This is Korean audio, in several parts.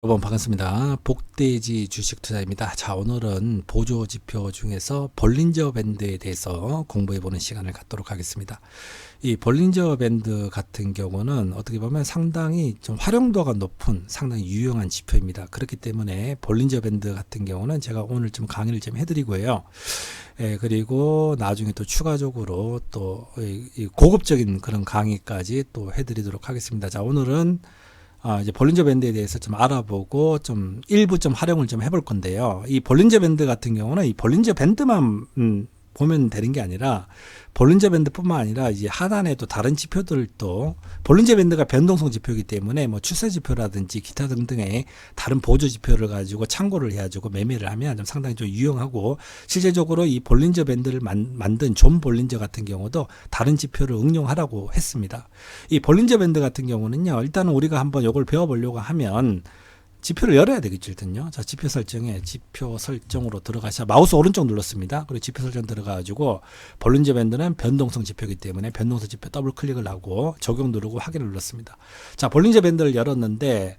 여러분 반갑습니다. 복돼지 주식 투자입니다. 자, 오늘은 보조 지표 중에서 볼린저 밴드에 대해서 공부해 보는 시간을 갖도록 하겠습니다. 이 볼린저 밴드 같은 경우는 어떻게 보면 상당히 좀 활용도가 높은 상당히 유용한 지표입니다. 그렇기 때문에 볼린저 밴드 같은 경우는 제가 오늘 좀 강의를 좀 해드리고요. 그리고 나중에 또 추가적으로 또 이 고급적인 그런 강의까지 또 해드리도록 하겠습니다. 자, 오늘은 이제 볼린저 밴드에 대해서 좀 알아보고 좀 일부 좀 활용을 좀 해볼 건데요. 이 볼린저 밴드 같은 경우는 이 볼린저 밴드만 보면 되는 게 아니라 볼린저 밴드뿐만 아니라 이제 하단에 또 다른 지표들도 볼린저 밴드가 변동성 지표이기 때문에 뭐 추세 지표라든지 기타 등등의 다른 보조 지표를 가지고 참고를 해가지고 매매를 하면 좀 상당히 좀 유용하고, 실제적으로 이 볼린저 밴드를 만든 존 볼린저 같은 경우도 다른 지표를 응용하라고 했습니다. 이 볼린저 밴드 같은 경우는요, 일단은 우리가 한번 이걸 배워보려고 하면 지표를 열어야 되겠죠, 일단요. 자, 지표 설정에 지표 설정으로 들어가셔. 마우스 오른쪽 눌렀습니다. 그리고 지표 설정 들어가가지고 볼린저 밴드는 변동성 지표이기 때문에 변동성 지표 더블 클릭을 하고 적용 누르고 확인을 눌렀습니다. 자, 볼린저 밴드를 열었는데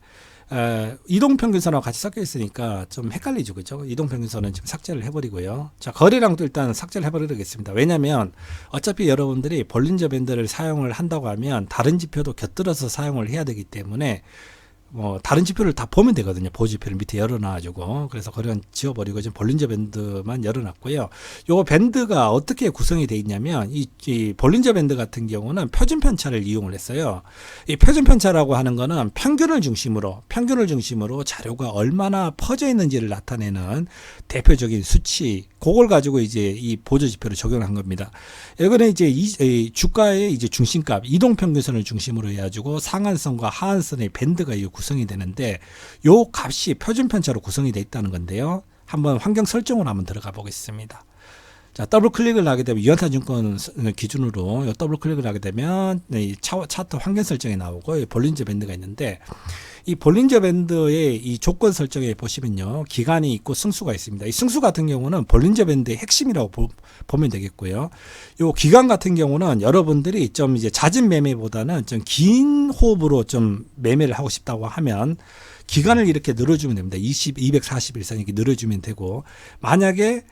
이동평균선하고 같이 섞여 있으니까 좀 헷갈리죠, 그죠? 이동평균선은 지금 삭제를 해버리고요. 자, 거래량도 일단 삭제를 해버리겠습니다. 왜냐하면 어차피 여러분들이 볼린저 밴드를 사용을 한다고 하면 다른 지표도 곁들여서 사용을 해야 되기 때문에 다른 지표를 다 보면 되거든요. 보지표를 밑에 열어놔가지고. 그래서 거래량 지워버리고 지금 볼린저 밴드만 열어놨고요. 요 밴드가 어떻게 구성이 되어 있냐면, 이 볼린저 밴드 같은 경우는 표준 편차를 이용을 했어요. 이 표준 편차라고 하는 거는 평균을 중심으로 자료가 얼마나 퍼져 있는지를 나타내는 대표적인 수치, 그걸 가지고 이제 이 보조 지표를 적용한 겁니다. 이거는 이제 이 주가의 이제 중심값, 이동평균선을 중심으로 해가지고 상한선과 하한선의 밴드가 구성이 되는데, 요 값이 표준 편차로 구성이 되어 있다는 건데요. 한번 환경 설정으로 한번 들어가 보겠습니다. 자, 더블 클릭을 하게 되면 유한타증권 기준으로 더블 클릭을 하게 되면 이 차트 환경 설정이 나오고 볼린저 밴드가 있는데, 이 볼린저 밴드의 이 조건 설정에 보시면요, 기간이 있고 승수가 있습니다. 이 승수 같은 경우는 볼린저 밴드의 핵심이라고 보면 되겠고요. 요 기간 같은 경우는 여러분들이 좀 이제 잦은 매매보다는 좀 긴 호흡으로 좀 매매를 하고 싶다고 하면 기간을 이렇게 늘어주면 됩니다. 240일선 이렇게 늘어주면 되고, 만약에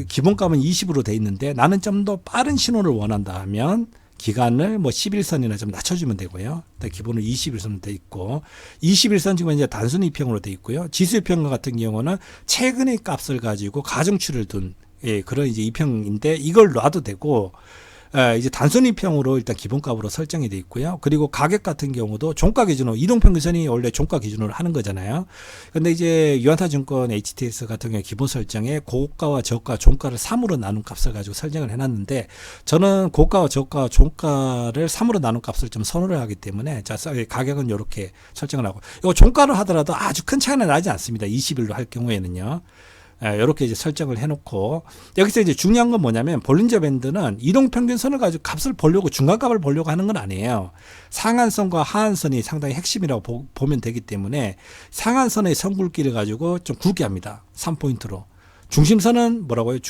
기본값은 20으로 돼 있는데 나는 좀 더 빠른 신호를 원한다 하면 기간을 11선이나 좀 낮춰주면 되고요. 기본으로 21선으로 돼 있고, 21선 지금 이제 단순 이평으로 돼 있고요. 지수 이평 같은 경우는 최근의 값을 가지고 가중치를 둔 그런 이제 이평인데, 이걸 놔도 되고, 이제 단순 이평으로 일단 기본값으로 설정이 되어 있고요. 그리고 가격 같은 경우도 종가 기준으로, 이동평균선이 원래 종가 기준으로 하는 거잖아요. 근데 이제 유한타증권 HTS 같은 경우 기본 설정에 고가와 저가, 종가를 3으로 나눈 값을 가지고 설정을 해놨는데, 저는 고가와 저가, 종가를 3으로 나눈 값을 좀 선호를 하기 때문에, 자, 가격은 이렇게 설정을 하고, 이거 종가를 하더라도 아주 큰 차이는 나지 않습니다. 20일로 할 경우에는요. 이렇게 이제 설정을 해놓고, 여기서 이제 중요한 건 뭐냐면, 볼린저 밴드는 이동평균선을 가지고 값을 보려고, 중간값을 보려고 하는 건 아니에요. 상한선과 하한선이 상당히 핵심이라고 보면 되기 때문에 상한선의 선 굵기를 가지고 좀 굵게 합니다. 3포인트로. 중심선은 뭐라고요?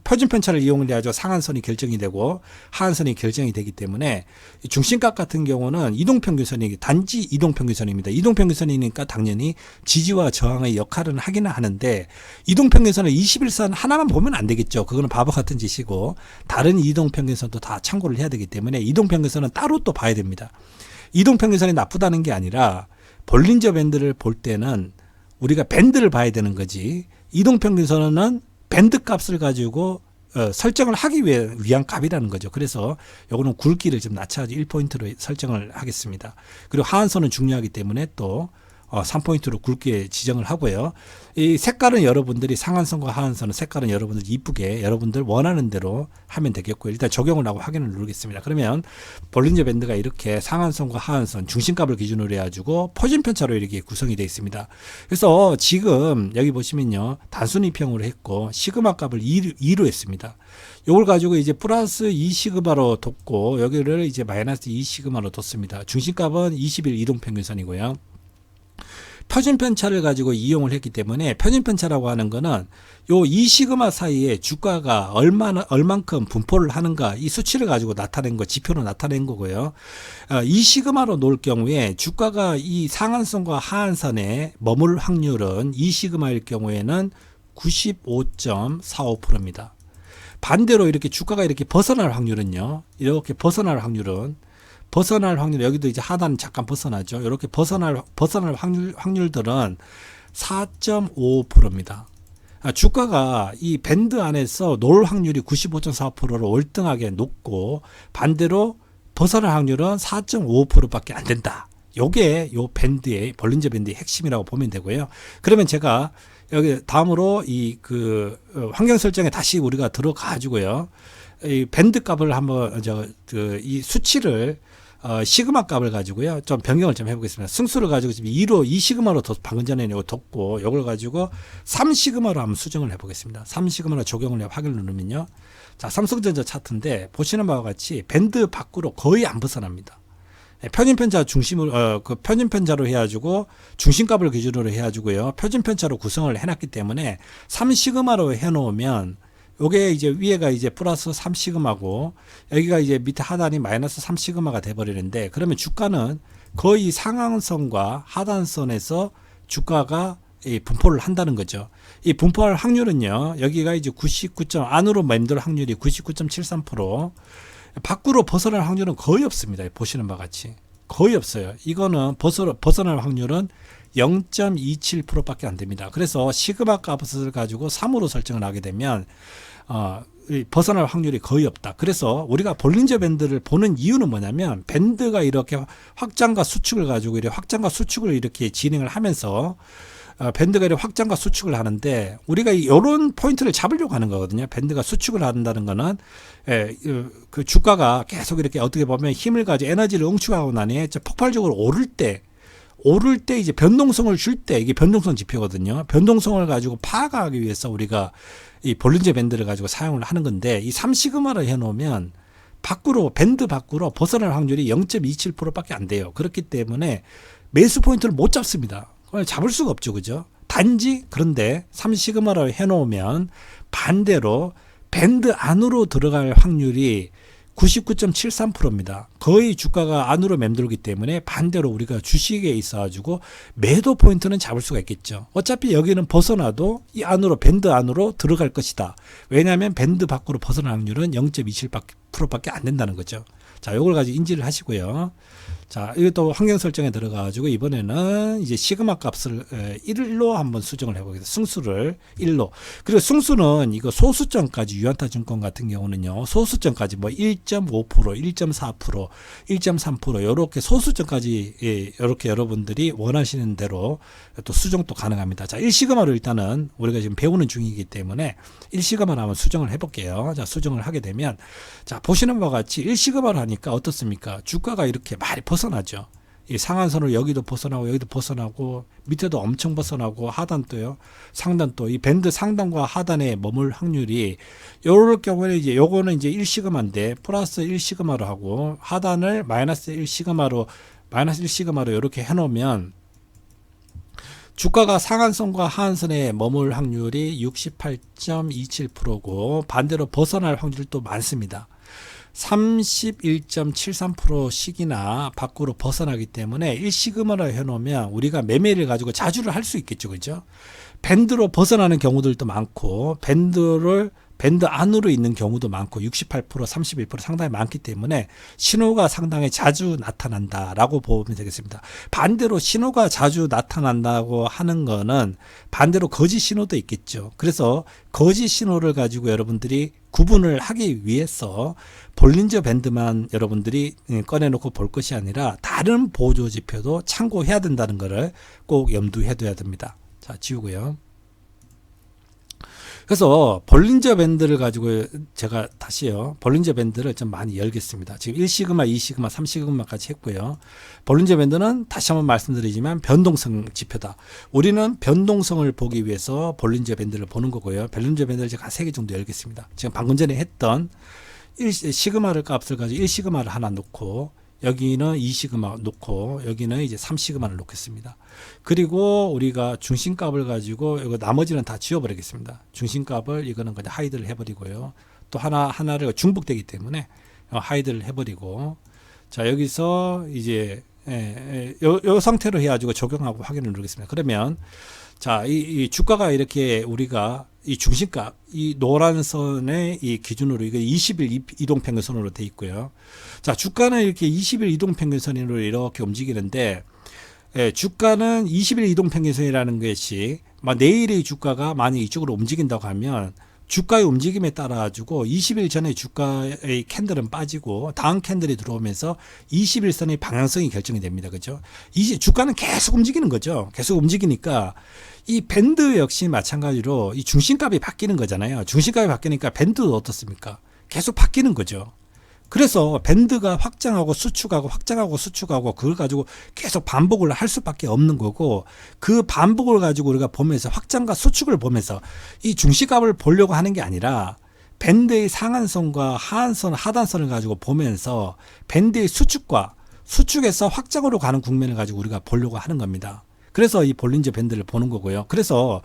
표준 편차를 이용을 해야죠. 상한선이 결정이 되고 하한선이 결정이 되기 때문에, 중심값 같은 경우는 이동평균선이 단지 이동평균선입니다. 이동평균선이니까 당연히 지지와 저항의 역할은 하기는 하는데, 이동평균선을 21선 하나만 보면 안 되겠죠. 그거는 바보 같은 짓이고, 다른 이동평균선도 다 참고를 해야 되기 때문에 이동평균선은 따로 또 봐야 됩니다. 이동평균선이 나쁘다는 게 아니라 볼린저 밴드를 볼 때는 우리가 밴드를 봐야 되는 거지, 이동평균선은 밴드 값을 가지고 설정을 하기 위한 값이라는 거죠. 그래서 요거는 굵기를 좀 낮춰서 1포인트로 설정을 하겠습니다. 그리고 하한선은 중요하기 때문에 또 3포인트로 굵게 지정을 하고요. 이 색깔은 여러분들이, 상한선과 하한선은 색깔은 여러분들 이쁘게 여러분들 원하는 대로 하면 되겠고요. 일단 적용을 하고 확인을 누르겠습니다. 그러면 볼린저 밴드가 이렇게 상한선과 하한선, 중심값을 기준으로 해가지고 표준 편차로 이렇게 구성이 되어 있습니다. 그래서 지금 여기 보시면요, 단순 이평으로 했고 시그마 값을 2로 했습니다. 이걸 가지고 이제 플러스 2시그마로 뒀고, 여기를 이제 마이너스 2시그마로 뒀습니다. 중심값은 20일 이동평균선이고요. 표준 편차를 가지고 이용을 했기 때문에 표준 편차라고 하는 거는 요 2시그마 사이에 주가가 얼만큼 분포를 하는가 이 수치를 가지고 나타낸 거, 지표로 나타낸 거고요. 2시그마로 놓을 경우에 주가가 이 상한선과 하한선에 머물 확률은 2시그마일 경우에는 95.45%입니다. 반대로 이렇게 주가가 이렇게 벗어날 확률은요. 이렇게 벗어날 확률 여기도 이제 하단 잠깐 벗어나죠. 이렇게 벗어날 확률들은 4.55%입니다. 주가가 이 밴드 안에서 놓을 확률이 95.4%로 월등하게 높고 반대로 벗어날 확률은 4.55%밖에 안 된다. 요게 요 밴드의 볼린저 밴드의 핵심이라고 보면 되고요. 그러면 제가 여기 다음으로 환경 설정에 다시 우리가 들어가 가지고요. 이 밴드 값을 한번 이 수치를 시그마 값을 가지고요. 좀 변경을 좀 해보겠습니다. 승수를 가지고 지금 2시그마로 방금 전에 뒀고, 요걸 가지고 3시그마로 한번 수정을 해보겠습니다. 3시그마로 적용을 해 확인을 누르면요. 자, 삼성전자 차트인데 보시는 바와 같이 밴드 밖으로 거의 안 벗어납니다. 표준편차 중심으로, 표준 편차로 해가지고 중심값을 기준으로 해가지고요. 표준 편차로 구성을 해놨기 때문에 3시그마로 해놓으면 요게 이제 위에가 이제 플러스 3시그마고 여기가 이제 밑에 하단이 마이너스 3시그마가 돼버리는데 그러면 주가는 거의 상한선과 하단선에서 주가가 분포를 한다는 거죠. 이 분포할 확률은요. 여기가 이제 99점 안으로 맴돌 확률이 99.73%, 밖으로 벗어날 확률은 거의 없습니다. 보시는 바와 같이 거의 없어요. 이거는 벗어날 확률은 0.27%밖에 안 됩니다. 그래서 시그마 값을 가지고 3으로 설정을 하게 되면 벗어날 확률이 거의 없다. 그래서 우리가 볼린저 밴드를 보는 이유는 뭐냐면 밴드가 이렇게 확장과 수축을 가지고 확장과 수축을 이렇게 진행을 하면서 밴드가 이렇게 확장과 수축을 하는데 우리가 이런 포인트를 잡으려고 하는 거거든요. 밴드가 수축을 한다는 거는 그 주가가 계속 이렇게 어떻게 보면 힘을 가지고 에너지를 응축하고 나니 폭발적으로 오를 때 이제 변동성을 줄 때 이게 변동성 지표거든요. 변동성을 가지고 파악하기 위해서 우리가 이 볼린저 밴드를 가지고 사용을 하는 건데 이 3시그마를 해놓으면 밴드 밖으로 벗어날 확률이 0.27%밖에 안 돼요. 그렇기 때문에 매수 포인트를 못 잡습니다. 그걸 잡을 수가 없죠. 그죠? 단지 그런데 3시그마로 해놓으면 반대로 밴드 안으로 들어갈 확률이 99.73%입니다. 거의 주가가 안으로 맴돌기 때문에 반대로 우리가 주식에 있어가지고 매도 포인트는 잡을 수가 있겠죠. 어차피 여기는 벗어나도 이 안으로 밴드 안으로 들어갈 것이다. 왜냐하면 밴드 밖으로 벗어날 확률은 0.27%밖에 안 된다는 거죠. 자, 요걸 가지고 인지를 하시고요. 자, 이것도 환경 설정에 들어가가지고 이번에는 이제 시그마 값을 1로 한번 수정을 해보겠습니다. 승수를 1로. 그리고 승수는 이거 소수점까지 유안타 증권 같은 경우는요. 소수점까지 뭐 1.5%, 1.4%, 1.3% 요렇게 소수점까지 요렇게 여러분들이 원하시는 대로 또 수정도 가능합니다. 자, 1시그마로 일단은 우리가 지금 배우는 중이기 때문에 1시그마로 한번 수정을 해볼게요. 자, 수정을 하게 되면 자, 보시는 바와 같이 1시그마로 하니까 어떻습니까? 주가가 이렇게 많이 벗어나죠. 이 상한선을 여기도 벗어나고 밑에도 엄청 벗어나고 하단도요, 상단도 이 밴드 상단과 하단에 머물 확률이 요럴 경우에 이제 요거는 이제 1시그마인데 플러스 1시그마로 하고 하단을 마이너스 1시그마로 이렇게 해놓으면 주가가 상한선과 하한선에 머물 확률이 68.27%고 반대로 벗어날 확률도 많습니다. 31.73%씩이나 밖으로 벗어나기 때문에 1시그마로 해놓으면 우리가 매매를 가지고 자주를 할 수 있겠죠. 그죠? 밴드로 벗어나는 경우들도 많고 밴드 안으로 있는 경우도 많고 68%, 31% 상당히 많기 때문에 신호가 상당히 자주 나타난다라고 보면 되겠습니다. 반대로 신호가 자주 나타난다고 하는 거는 반대로 거짓 신호도 있겠죠. 그래서 거짓 신호를 가지고 여러분들이 구분을 하기 위해서 볼린저 밴드만 여러분들이 꺼내놓고 볼 것이 아니라 다른 보조 지표도 참고해야 된다는 것을 꼭 염두해 둬야 됩니다. 자, 지우고요. 그래서 볼린저 밴드를 가지고 제가 다시요. 볼린저 밴드를 좀 많이 열겠습니다. 지금 1시그마, 2시그마, 3시그마까지 했고요. 볼린저 밴드는 다시 한번 말씀드리지만 변동성 지표다. 우리는 변동성을 보기 위해서 볼린저 밴드를 보는 거고요. 볼린저 밴드를 제가 한 3개 정도 열겠습니다. 지금 방금 전에 했던 1시그마를 값을 가지고 1시그마를 하나 놓고 여기는 2시그마 놓고 여기는 이제 3시그마를 놓겠습니다. 그리고 우리가 중심값을 가지고 이거 나머지는 다 지워버리겠습니다. 중심값을 이거는 그냥 하이드를 해버리고요. 또 하나를 중복되기 때문에 하이드를 해버리고, 자 여기서 이제 요 상태로 해가지고 적용하고 확인을 누르겠습니다. 그러면 자, 이 주가가 이렇게 우리가 이 중심값, 이 노란 선의 이 기준으로 이거 20일 이동평균선으로 돼 있고요. 자, 주가는 이렇게 20일 이동평균선으로 이렇게 움직이는데, 주가는 20일 이동평균선이라는 것이 내일의 주가가 만약 이쪽으로 움직인다고 하면 주가의 움직임에 따라 가지고 20일 전에 주가의 캔들은 빠지고 다음 캔들이 들어오면서 21선의 방향성이 결정이 됩니다. 그죠? 이제 주가는 계속 움직이는 거죠. 계속 움직이니까 이 밴드 역시 마찬가지로 이 중심값이 바뀌는 거잖아요. 중심값이 바뀌니까 밴드도 어떻습니까? 계속 바뀌는 거죠. 그래서 밴드가 확장하고 수축하고 확장하고 수축하고 그걸 가지고 계속 반복을 할 수밖에 없는 거고, 그 반복을 가지고 우리가 보면서 확장과 수축을 보면서 이 중심값을 보려고 하는 게 아니라 밴드의 상한선과 하한선, 하단선을 가지고 보면서 밴드의 수축과 수축에서 확장으로 가는 국면을 가지고 우리가 보려고 하는 겁니다. 그래서 이 볼린저 밴드를 보는 거고요. 그래서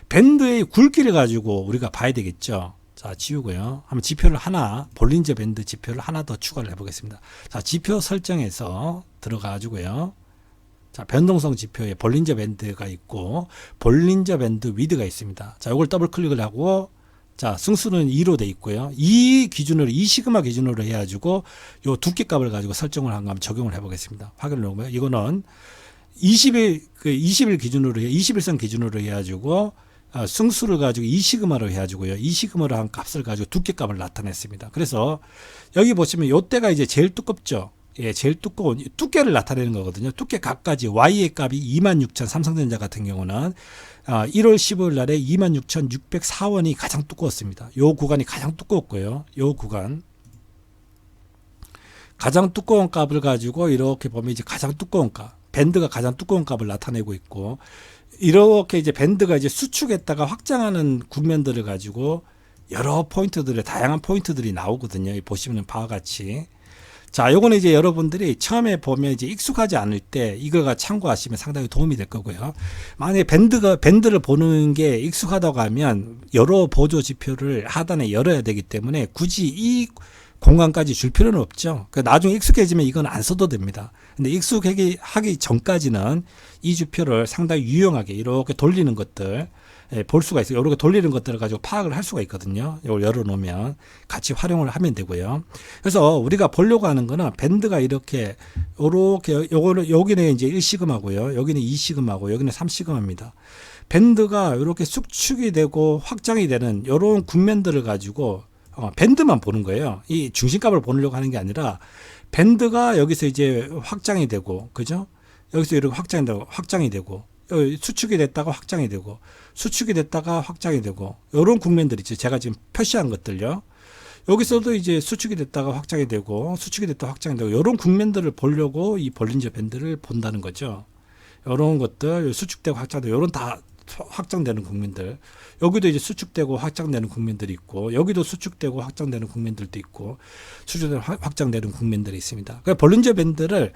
밴드의 굵기를 가지고 우리가 봐야 되겠죠. 자, 지우고요. 한번 지표를 하나, 볼린저 밴드 지표를 하나 더 추가를 해보겠습니다. 자, 지표 설정에서 들어가지고요. 자, 변동성 지표에 볼린저 밴드가 있고, 볼린저 밴드 위드가 있습니다. 자, 이걸 더블 클릭을 하고, 자, 승수는 2로 돼 있고요. 이 기준으로, 이 시그마 기준으로 해가지고, 요 두께 값을 가지고 설정을 한번 적용을 해보겠습니다. 확인을 해보면, 이거는 20일 기준으로 21선 기준으로 해가지고 승수를 가지고 2시그마로 해가지고요. 2시그마로 한 값을 가지고 두께값을 나타냈습니다. 그래서 여기 보시면 요때가 이제 제일 두껍죠. 예, 제일 두꺼운 두께를 나타내는 거거든요. 두께 값까지 Y의 값이 26,000, 삼성전자 같은 경우는 1월 15일 날에 26,604원이 가장 두꺼웠습니다. 요 구간이 가장 두꺼웠고요. 요 구간. 가장 두꺼운 값을 가지고 이렇게 보면 이제 가장 두꺼운 값. 밴드가 가장 두꺼운 값을 나타내고 있고, 이렇게 이제 밴드가 이제 수축했다가 확장하는 국면들을 가지고 여러 포인트들의 다양한 포인트들이 나오거든요. 보시면 바와 같이. 자, 요거는 이제 여러분들이 처음에 보면 이제 익숙하지 않을 때 이거가 참고하시면 상당히 도움이 될 거고요. 만약에 밴드를 보는 게 익숙하다고 하면 여러 보조 지표를 하단에 열어야 되기 때문에 굳이 이 공간까지 줄 필요는 없죠. 나중에 익숙해지면 이건 안 써도 됩니다. 근데 익숙하기 전까지는 이 지표를 상당히 유용하게 이렇게 돌리는 것들 볼 수가 있어요. 이렇게 돌리는 것들을 가지고 파악을 할 수가 있거든요. 이걸 열어놓으면 같이 활용을 하면 되고요. 그래서 우리가 보려고 하는 거는 밴드가 이렇게 요거는 여기는 이제 1시그마고요. 여기는 2시그마고 여기는 3시그마입니다. 밴드가 이렇게 수축이 되고 확장이 되는 이런 국면들을 가지고 밴드만 보는 거예요. 이 중심값을 보려고 하는 게 아니라 밴드가 여기서 이제 확장이 되고, 그죠? 여기서 이렇게 확장이 되고, 수축이 됐다가 확장이 되고, 수축이 됐다가 확장이 되고, 이런 국면들 있죠. 제가 지금 표시한 것들요. 여기서도 이제 수축이 됐다가 확장이 되고, 수축이 됐다가 확장이 되고, 이런 국면들을 보려고 이 볼린저 밴드를 본다는 거죠. 이런 것들, 수축되고 확장되고, 이런 다 확장되는 국면들. 여기도 이제 수축되고 확장되는 국면들이 있고, 여기도 수축되고 확장되는 국면들도 있고, 수축되고 확장되는 국면들이 있습니다. 그러니까 볼린저 밴드를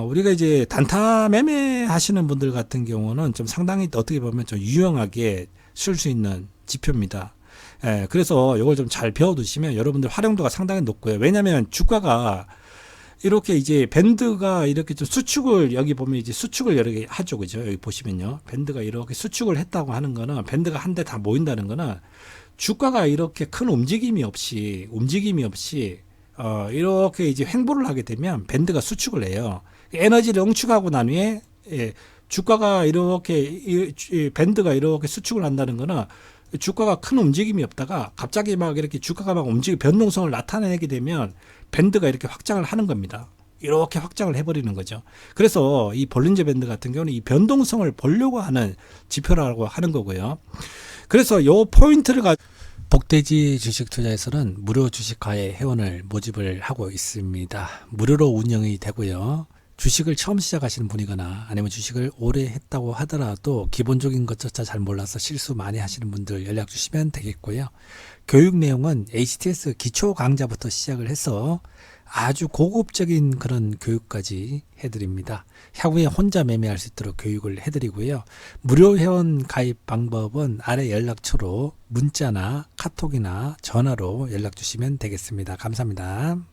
우리가 이제 단타 매매 하시는 분들 같은 경우는 좀 상당히 어떻게 보면 좀 유용하게 쓸 수 있는 지표입니다. 예, 그래서 이걸 좀 잘 배워두시면 여러분들 활용도가 상당히 높고요. 왜냐하면 주가가 이렇게 이제 밴드가 이렇게 좀 수축을, 여기 보면 이제 수축을 여러 개 하죠. 그죠? 여기 보시면요. 밴드가 이렇게 수축을 했다고 하는 거는, 밴드가 한 대 다 모인다는 거는 주가가 이렇게 큰 움직임이 없이 이렇게 이제 횡보를 하게 되면 밴드가 수축을 해요. 에너지를 응축하고 난 후에 주가가 이렇게 밴드가 이렇게 수축을 한다는 거는 주가가 큰 움직임이 없다가 갑자기 막 이렇게 주가가 막 변동성을 나타내게 되면 밴드가 이렇게 확장을 하는 겁니다. 이렇게 확장을 해버리는 거죠. 그래서 이 볼린저 밴드 같은 경우는 이 변동성을 보려고 하는 지표라고 하는 거고요. 그래서 요 포인트를 복돼지 주식 투자에서는 무료 주식화의 회원을 모집을 하고 있습니다. 무료로 운영이 되고요. 주식을 처음 시작하시는 분이거나 아니면 주식을 오래 했다고 하더라도 기본적인 것조차 잘 몰라서 실수 많이 하시는 분들 연락 주시면 되겠고요. 교육 내용은 HTS 기초 강좌부터 시작을 해서 아주 고급적인 그런 교육까지 해드립니다. 향후에 혼자 매매할 수 있도록 교육을 해드리고요. 무료 회원 가입 방법은 아래 연락처로 문자나 카톡이나 전화로 연락 주시면 되겠습니다. 감사합니다.